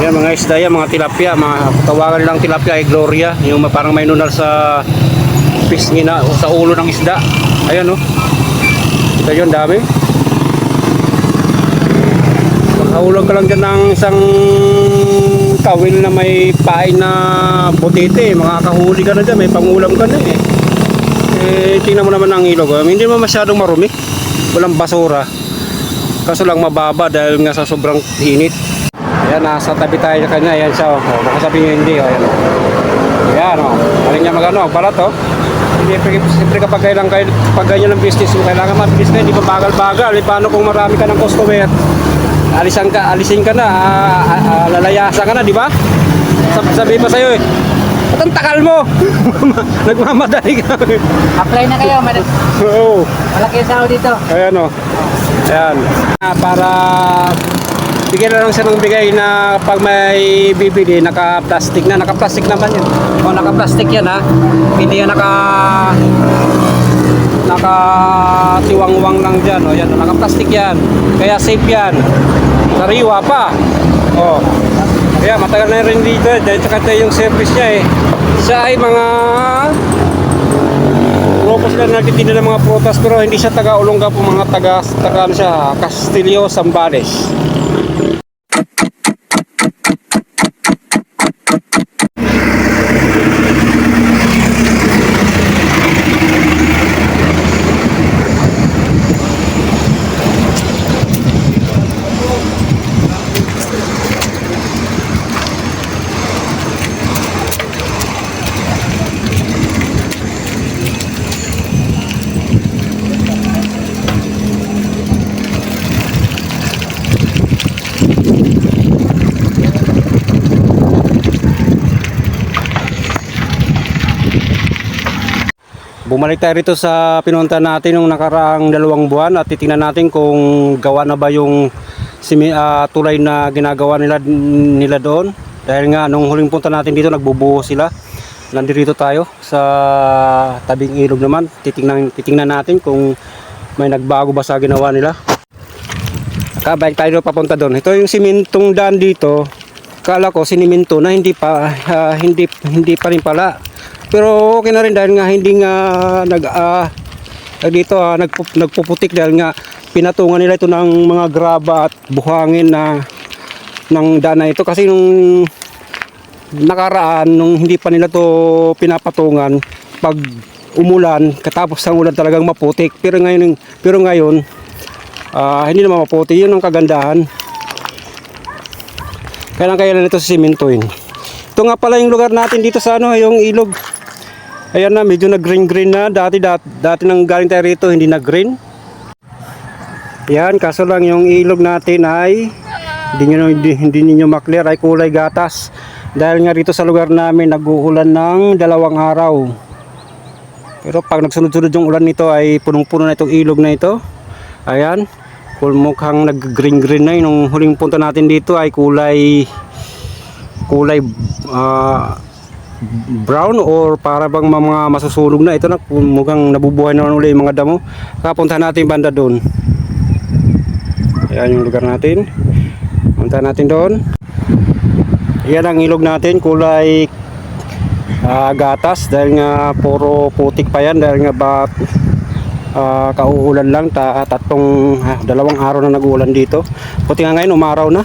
Ayan mga isda yan, mga tilapia, mga tawagan lang tilapia ay Gloria, yung parang may nunal sa pisngi na o sa ulo ng isda. Ayan oh. Ito yun, dami. Makahulog ka lang dyan ng isang kawil na may pain na butete, makakahuli ka na dyan, may pangulam ka na eh. Tingnan mo naman ang ilog, hindi naman masyadong marumi, walang basura, kaso lang mababa dahil nga sa sobrang init. Ayan, nasa tabi tayo na kanya. Ayan siya, baka sabihin hindi. Ayan o, ayan o, aling niya magano, balat o. Hindi, siyempre kapag pag ganyan ang business mo, kailangan mabilis ka, hindi pa bagal-bagal. Paano kung marami ka ng customer, alisin ka na, lalayasan ka na, di ba? Sabi pa sa'yo eh, ba't ang takal mo? Nagmamadali ka. Apply na kayo, Oo. malaki yung sahod dito. Ayan o. Ayan. Para bigyan na lang siya ng bigay na pag may bibili, naka-plastic na. Naka-plastic naman yun. O, naka-plastic yan ha. Hindi yan naka-tiwang-wang lang dyan. O, yan. Naka-plastic yan. Kaya safe yan. Sariwa pa. O. Kaya matagal na rin dito. Dahil tsaka yung service niya eh. Siya ay mga loko sila nagtitinda ng mga prutas, pero hindi siya taga Olongapo, mga taga ano siya, Castillo, Zambales. Bumalik tayo rito sa pinunta natin nung nakaraang 2 buwan at titingnan natin kung gawa na ba yung tulay na ginagawa nila doon. Dahil nga nung huling punta natin dito nagbubuho sila. Nandito tayo sa tabing ilog naman. Titingnan natin kung may nagbago ba sa ginawa nila. Balik tayo papunta doon. Ito yung simintong daan dito. Kala ko siniminto na hindi pa rin pala. Pero okay na rin dahil nga hindi nga nagpuputik dahil nga pinatungan nila ito ng mga graba at buhangin ng daan na ito. Kasi nung nakaraan, nung hindi pa nila to pinapatungan, pag umulan, katapos ng ulan talagang maputik. Pero ngayon hindi naman maputik. Yun ang kagandahan. Kaya nito sa simentoin. Ito nga pala yung lugar natin dito sa yung ilog. Ayan na, medyo nag-green na. Dati nang galing tayo rito, hindi nag-green. Yan, kaso lang yung ilog natin ay hindi ninyo maklear, ay kulay gatas. Dahil nga rito sa lugar namin, nag-uulan ng 2 araw. Pero pag nagsunod-sunod yung ulan nito, ay punong-puno na itong ilog na ito. Ayan, mukhang nag-green na. Nung huling punta natin dito ay kulay brown or para bang mga masusunog na. Ito na, mukhang nabubuhay na ulit yung mga damo. Kapunta natin banda doon. Ayan yung lugar natin. Punta natin doon. Ayan ang ilog natin, kulay gatas dahil nga puro putik pa yan dahil nga kauulan lang. 2 araw na nag-uulan dito. Puti nga ngayon umaraw na.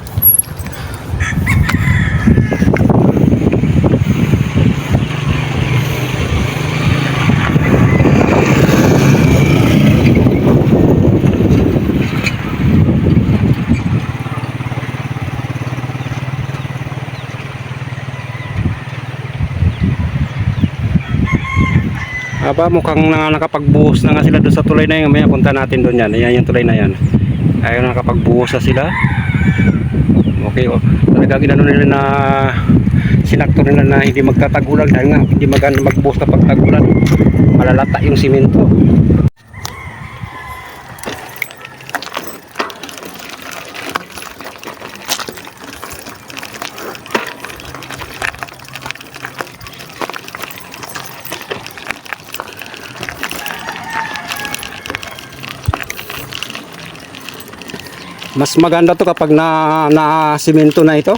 Mukhang nakapagbuhos na nga sila doon sa tulay na yun. May punta natin doon yan. Ayan yung tulay na yan. Ayun, nakapagbuhos na sila. Okay, talagang inano nila na sinakto nila na hindi magtatagulan dahil nga hindi maganda magbuhos kapag tagulan. Malalata yung simento. Mas maganda to kapag na simento na ito.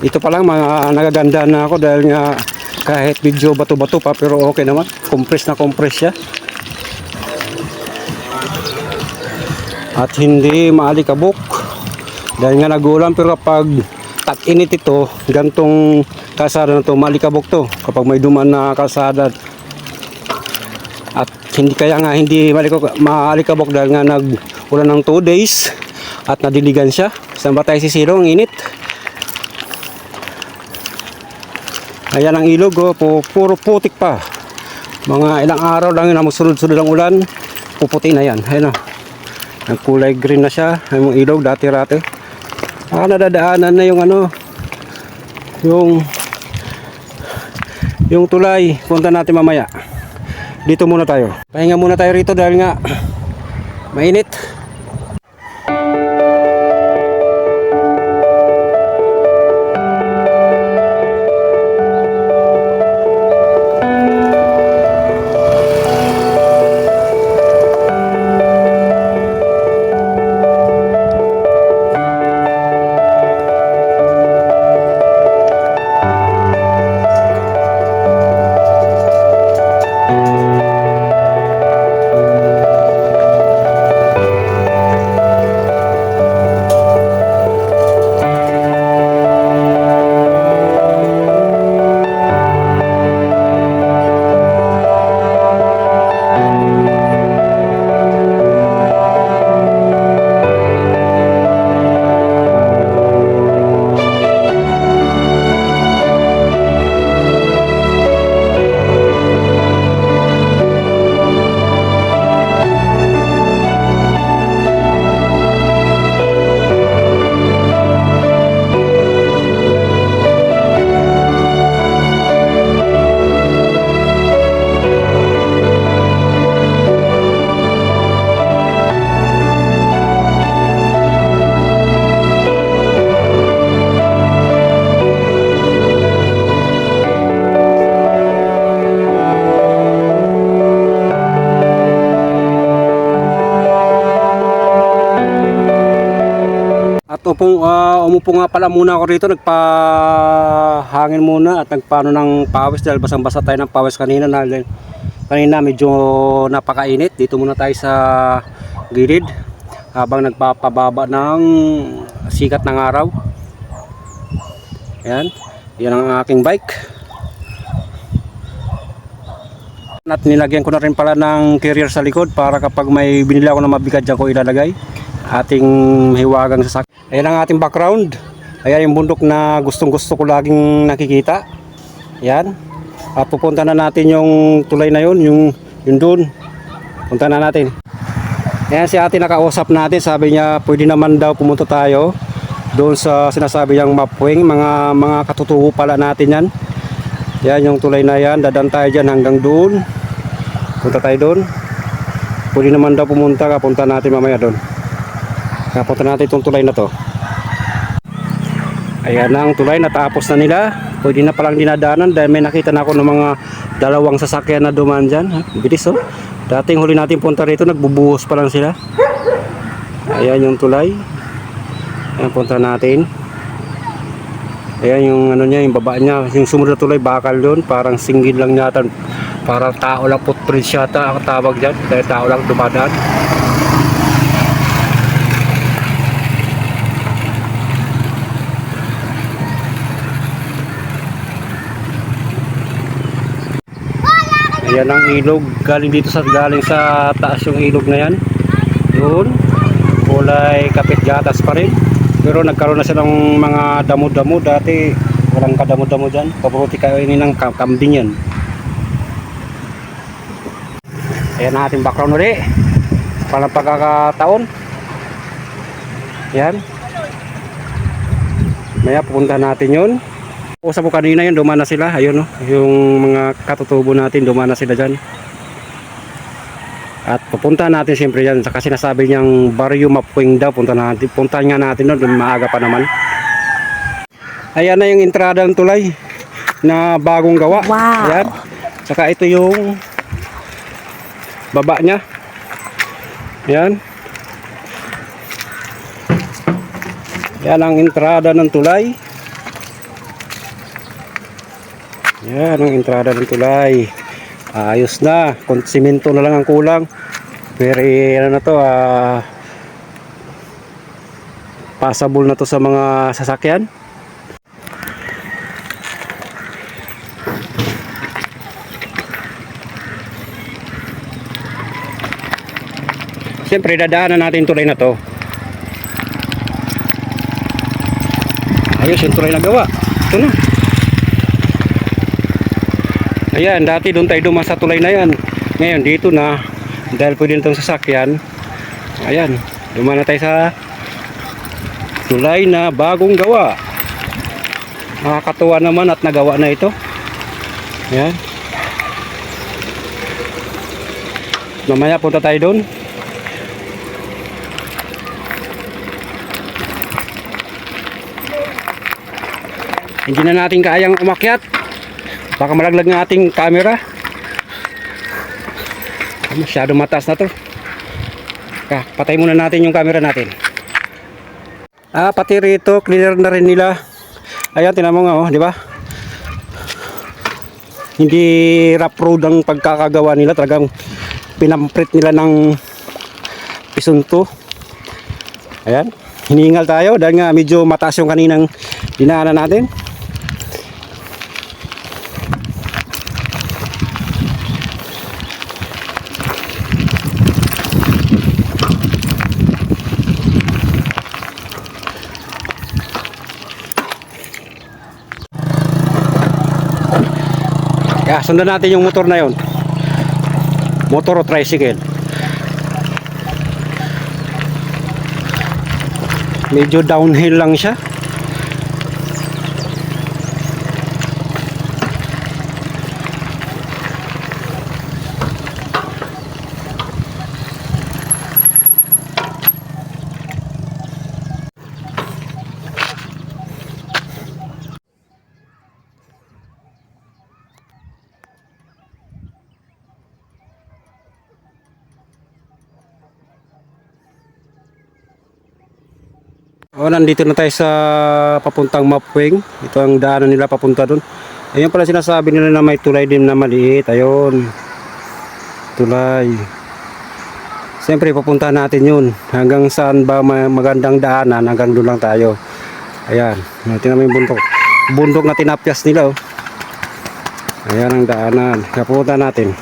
Ito pa lang mga nagaganda na ako dahil nga kahit medyo bato-bato pa pero okay naman. Compress na compress siya. At hindi maalikabok. Dahil nga nagulan pero kapag tag-init ito, gantong kalsada na to, maalikabok to. Kapag may duman na kalsada. At hindi kaya nga hindi maalikabok dahil nga nagulan ng 2 days at nadiligan siya. Saan ba tayo sisiro? Ang init. Ayan ang ilog, oh, puro putik pa. Mga ilang araw lang yun, sunod-sunod ang ulan, puputi na yan. Ayan, oh. Ang kulay green na siya, yung ilog dati-rati. Nadadaanan na yung ano, yung tulay. Punta natin mamaya. Dito muna tayo. Pahinga muna tayo rito dahil nga mainit. Umupo nga pala muna ako rito, nagpahangin muna at nagpano ng pawis dahil basang-basa tayo ng pawis kanina dahil kanina medyo napakainit. Dito muna tayo sa gilid habang nagpapababa ng sikat ng araw. Ayan, yan ang aking bike. At nilagyan ko na rin pala ng carrier sa likod para kapag may binili ako na mabigat dyan ko ilalagay ating hiwagang sasakyan. Ayan ang ating background. Ayan yung bundok na gustong-gusto ko laging nakikita. Ayan. At pupunta na natin yung tulay na yun, yung doon. Punta na natin. Ayan si ate nakausap natin. Sabi niya pwede naman daw pumunta tayo doon sa sinasabi niyang Mapwing. Mga katutubo pala natin yan. Yan yung tulay na yan. Dadan tayo dyan hanggang doon. Punta tayo doon. Pwede naman daw pumunta. Punta natin mamaya doon. Punta natin itong tulay na to. Ayan na ang tulay. Natapos na nila. Pwede na palang dinadanan dahil may nakita na ako ng mga dalawang sasakyan na dumaan dyan. Bilis oh. Dating huli natin punta rito, nagbubuhos pa lang sila. Ayan yung tulay. Ayan, punta natin. Ayan yung ano niya, yung baba niya. Yung sumunod na tulay, bakal doon. Parang singgil lang yata. Parang tao lang, footprints yata ang tawag dyan. Dahil tao lang dumadaan. Ayan ang ilog, galing sa taas yung ilog na yan. Doon, kulay kapit gatas pa rin. Pero nagkaroon na siya ng mga damo-damo. Dati walang kadamo-damo dyan. Pabuti kayo ini ng kambing yan. Ayan ang ating background ulit. Palang pagkakataon. Ayan. Maya pupunta natin yun. Usap ko kanina yun, dumaan na sila. Ayun, no? Yung mga katutubo natin, dumaan na sila dyan. At pupunta natin siyempre yan. Kasi sinasabi niyang Barrio Mapwing daw. Puntahan nga natin doon, maaga pa naman. Ayan na yung entrada ng tulay na bagong gawa. Wow. Ayan. Saka ito yung baba niya. Ayan. Ayan ang entrada ng tulay. Yan ang entrada ng tulay. Ayos na. Simento na lang ang kulang. Pero ano na to, passable na to sa mga sasakyan. Siyempre dadaanan natin tulay na to. Ayos yung tulay na gawa. Ito na. Ayan, dati doon tayo dumaan sa tulay na yan. Ngayon dito na, dahil pwede na itong sasakyan. Ayan, dumaan na tayo sa tulay na bagong gawa. Nakakatuwa naman at nagawa na ito. Ayan. Mamaya punta tayo doon. Hindi na natin kayang umakyat. Baka malaglag ng ating camera. Masyado mataas na to. Patay muna natin yung camera natin. Pati rito cleaner na rin nila. Ayan, tinan mo nga, oh, di ba? Hindi rough road ang pagkakagawa nila, talagang pinamprit nila ng pisunto. Ayan, hiningal tayo dahil nga medyo mataas yung kaninang dinaanan natin. Sundan natin yung motor na yon. Motor o tricycle. Medyo downhill lang siya. Nandito na tayo sa papuntang Mapwing. Ito ang daanan nila papunta doon. Ayun pala sinasabi nila na may tulay din na maliit. Ayun. Tulay. Siyempre papuntahan natin yun. Hanggang saan ba magandang daanan, hanggang doon lang tayo. Ayan. Tingnan mo yung bundok. Bundok na tinapyas nila, oh. Ayan ang daanan. Kapunta natin.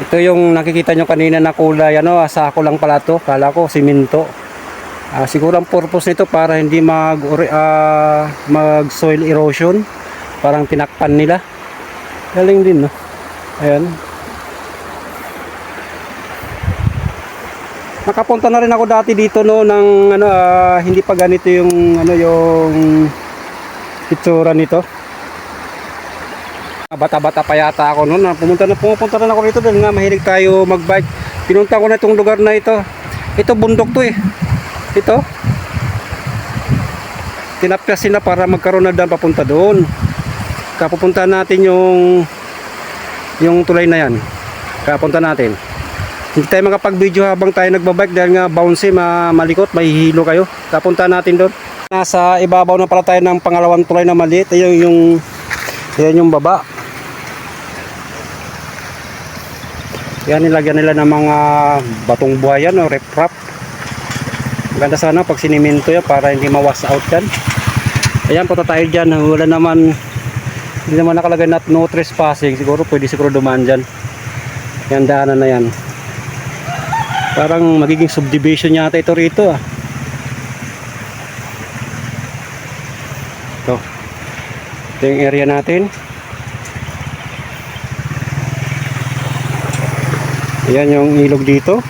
Ito yung nakikita nyo kanina na kulay. Sako lang pala to. Kala ko simento. Siguro ang purpose nito para hindi mag soil erosion, parang tinakpan nila. Galing din, no? Ayan. Nakapunta na rin ako dati dito, no, ng hindi pa ganito yung yung itsura nito. Bata-bata pa yata ako noon. Pumupunta na ako rito dahil nga mahilig tayo magbike. Pinunta ko na itong lugar na ito. Ito bundok to, eh. Ito tinapyas sila para magkaroon na daan papunta doon. Kapupuntahan natin yung tulay na yan. Kapunta natin. Hindi tayo makapag-video habang tayo nagbabike dahil nga bouncy, malikot, mahihilo kayo. Kapuntahan natin doon. Nasa ibabaw na pala tayo ng pangalawang tulay na maliit. Yan yung baba. Yan, nilagyan nila ng mga batong buhayan o riprap. Maganda sana pag sinimento yan para hindi ma-wash out yan. Ayan, punta tayo dyan. Wala naman, hindi naman nakalagay na no trespassing. Pwede siguro dumaan dyan. Yan, daanan na yan. Parang magiging subdivision yata ito rito, ah. Ito yung area natin. Ayan yung ilog dito.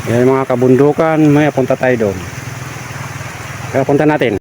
Yan yung mga kabundukan, may punta tayo doon. Kaya punta natin.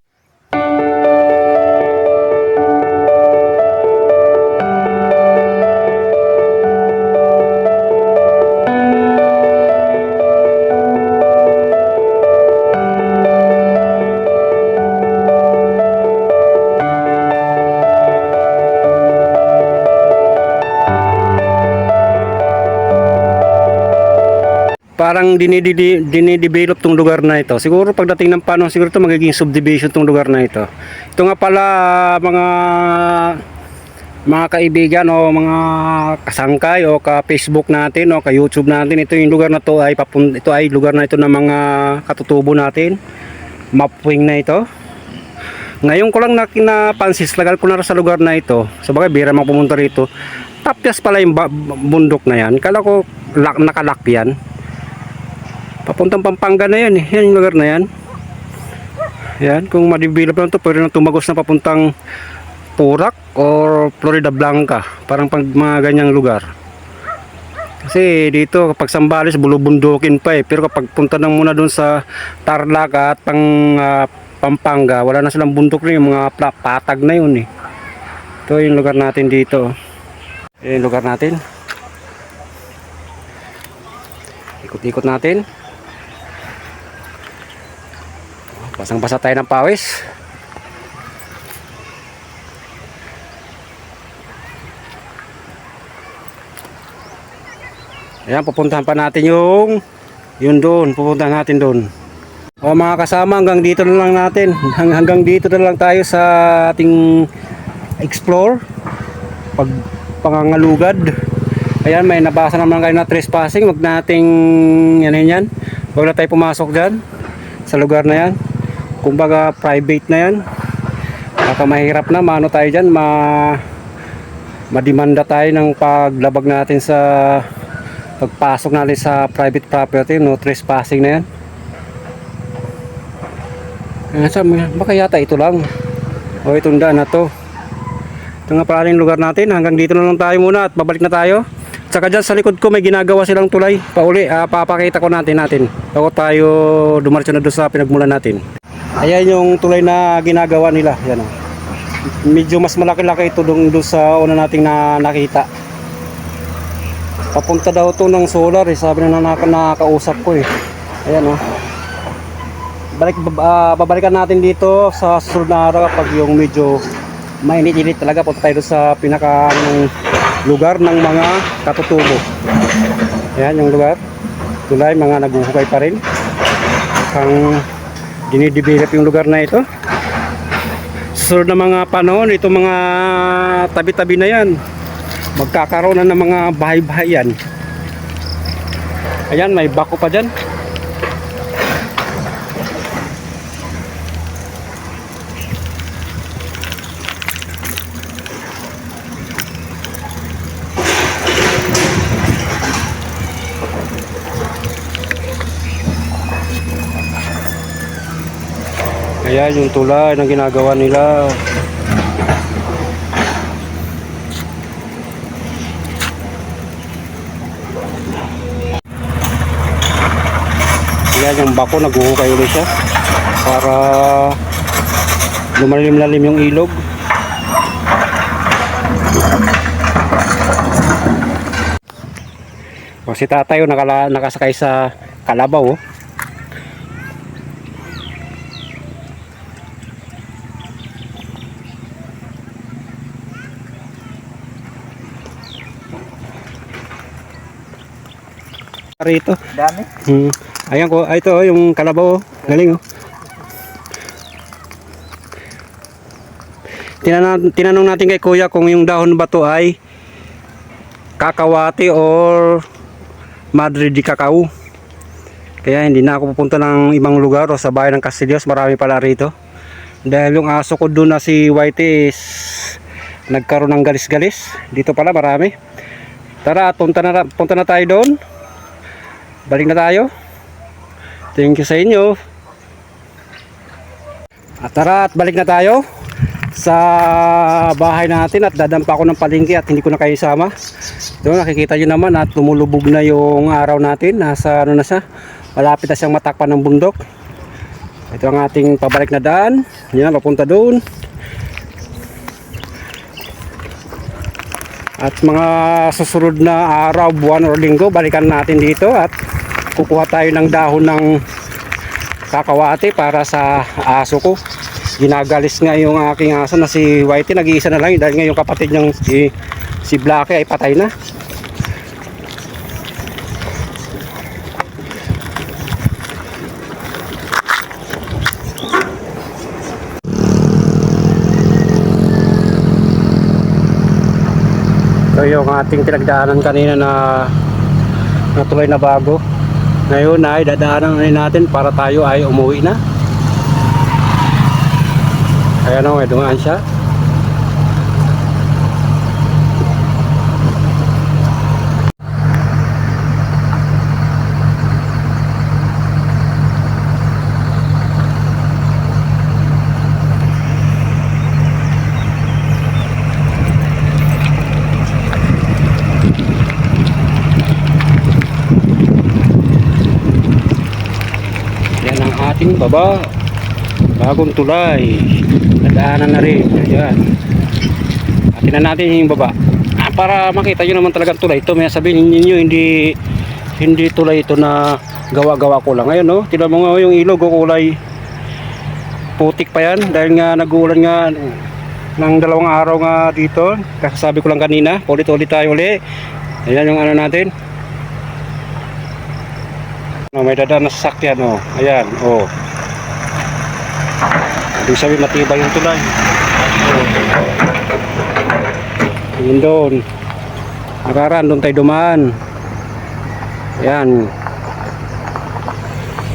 parang dinidevelop tong lugar na ito. Siguro pagdating ng panahon, siguro ito magiging subdivision tong lugar na ito. Ito nga pala mga kaibigan o mga kasangkay o ka Facebook natin o ka YouTube natin, ito yung lugar na to ay ito ay lugar na ito ng mga katutubo natin. Mapwing na ito. Ngayon ko lang napansin, lagal ko na sa lugar na ito. Sabagay bira mang pumunta rito. Tapyas pala yung bundok na yan. Kala ko nakalak yan. Papuntang Pampanga na yan eh. Yan yung lugar na yan. Yan, kung ma-develop lang ito, pwede na tumagos na papuntang Porac or Florida Blanca. Parang pag mga ganyang lugar. Kasi dito kapag Sambales, bulubundukin pa eh. Pero kapag punta na muna doon sa Tarlac at Pampanga, wala na silang bundok rin. Yung mga patag na yun eh. Ito yung lugar natin dito. Ito yung lugar natin. Ikot-ikot natin. Basang-basa tayo ng pawis. Ayan, pupuntahan pa natin yun doon. Pupuntahan natin doon. O mga kasama, hanggang dito na lang natin. Hanggang dito na lang tayo sa ating explore. Pangangalugad. Ayan, may nabasa naman kayo na trespassing. Huwag nating yan. Huwag na tayo pumasok dyan sa lugar na yan. Kumbaga private na yan. Baka mahirap na maano tayo dyan, madimanda tayo ng paglabag natin sa pagpasok natin sa private property. No trespassing na yan. Baka yata ito lang o itong daan na to. Ito nga pala yung lugar natin. Hanggang dito na lang tayo muna at babalik na tayo. Tsaka dyan sa likod ko may ginagawa silang tulay pauli. Papakita ko natin bago tayo dumaretso na doon sa pinagmulan natin. Ayan yung tulay na ginagawa nila. Yan o. Medyo mas malaki-laki ito doon sa una nating nakita. Papunta daw to ng solar eh. Sabi na nakakausap ko eh. Ayan o. Babalikan natin dito sa susunod na araw kapag yung medyo mainit-init talaga. Punta tayo sa pinaka lugar ng mga katutubo. Ayan yung lugar. Tulay, mga naguhukay pa rin. Ang dinidevelop yung lugar na ito. Susunod na mga panahon, itong mga tabi-tabi na yan, magkakaroon na ng mga bahay-bahay yan. Ayan, may bako pa dyan. Ayan yung tulay ng ginagawa nila. Ayan yung bako, naguhukay ulit siya para lumalim-lalim yung ilog. O, si tatay nakasakay sa kalabaw. Rito. Dami. Ayan ko, ito yung kalabaw. Galing oh. Tinanong natin kay kuya kung yung dahon ba to ay kakawati or madre di cacao. Kaya hindi na ako pupunta ng ibang lugar o sa bayan ng Castillos. Marami pala rito. Dahil yung aso ko doon na si Whitey is nagkaroon ng galis-galis. Dito pala marami. Tara, punta na tayo doon. Balik na tayo. Thank you sa inyo. At tara, at balik na tayo sa bahay natin at dadampa ako ng palengke at hindi ko na kayo isama. Doon nakikita nyo naman at lumulubog na yung araw natin. Nasa ano na siya, malapit na siyang matakpan ng bundok. Ito ang ating pabalik na daan. Yan, papunta doon. At mga susunod na araw, buwan o linggo, balikan natin dito at kukuha tayo ng dahon ng kakawati para sa aso ko. Ginagalis nga yung aking aso na si Whitey, nag-iisa na lang dahil nga yung kapatid niyang si Blackie ay patay na. Ito yung ating pinagdaanan kanina na tulay na bago. Ngayon ay dadaanan natin para tayo ay umuwi na. Ayan o, may dumaan siya. Yan ang ating baba. Bagong tulay. Nadaanan na rin. Ayan. Tingnan natin yung baba. Para makita nyo naman talagang tulay ito. May sabihin ninyo hindi tulay ito na gawa-gawa ko lang. Ayun no. Tingnan mo nga yung ilog o kulay putik pa yan. Dahil nga nag-uulan nga ng 2 araw nga dito. Kasabi ko lang kanina. Ulit-ulit tayo ulit. Ayan yung ano natin. May dadaan na sasakyan oh. Ayan oh. Ibig sabihin matibay yung tulay. Yun doon. Nakaraan doon tayo dumaan. Ayan.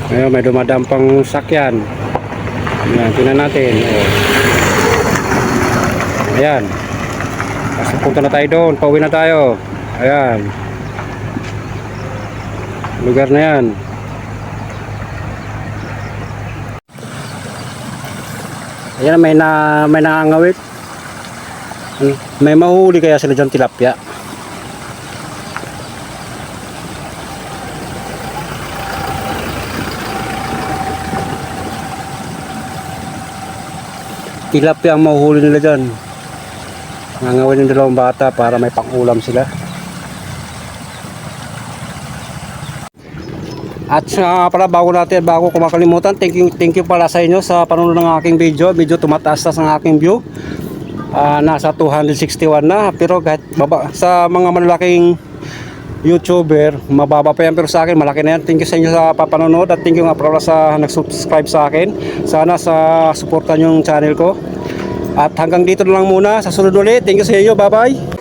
Ngayon may dumadaan pang sakyan. Ayan, tingnan natin oh. Ayan. Kasi punta na tayo doon. Pauwi na tayo. Ayan. Lugar na yan. Ayan, may nangangawit. May mahuli kaya sila dyan tilapia. Tilapia ang mahuhuli nila dyan. Nangangawit ng 2 bata para may pang-ulam sila. At pala bago ko makalimutan, thank you pala sa inyo sa panonood ng aking video. Medyo tumataas ang aking view. Nasa 261 na, pero kahit sa mga malalaking YouTuber, mababa pa yan, pero sa akin malaki na yan. Thank you sa inyo sa papanonood at thank you nga pala sa nag-subscribe sa akin. Sana suportan yung channel ko. At hanggang dito na lang muna, sa sunod ulit. Thank you sa inyo, bye bye.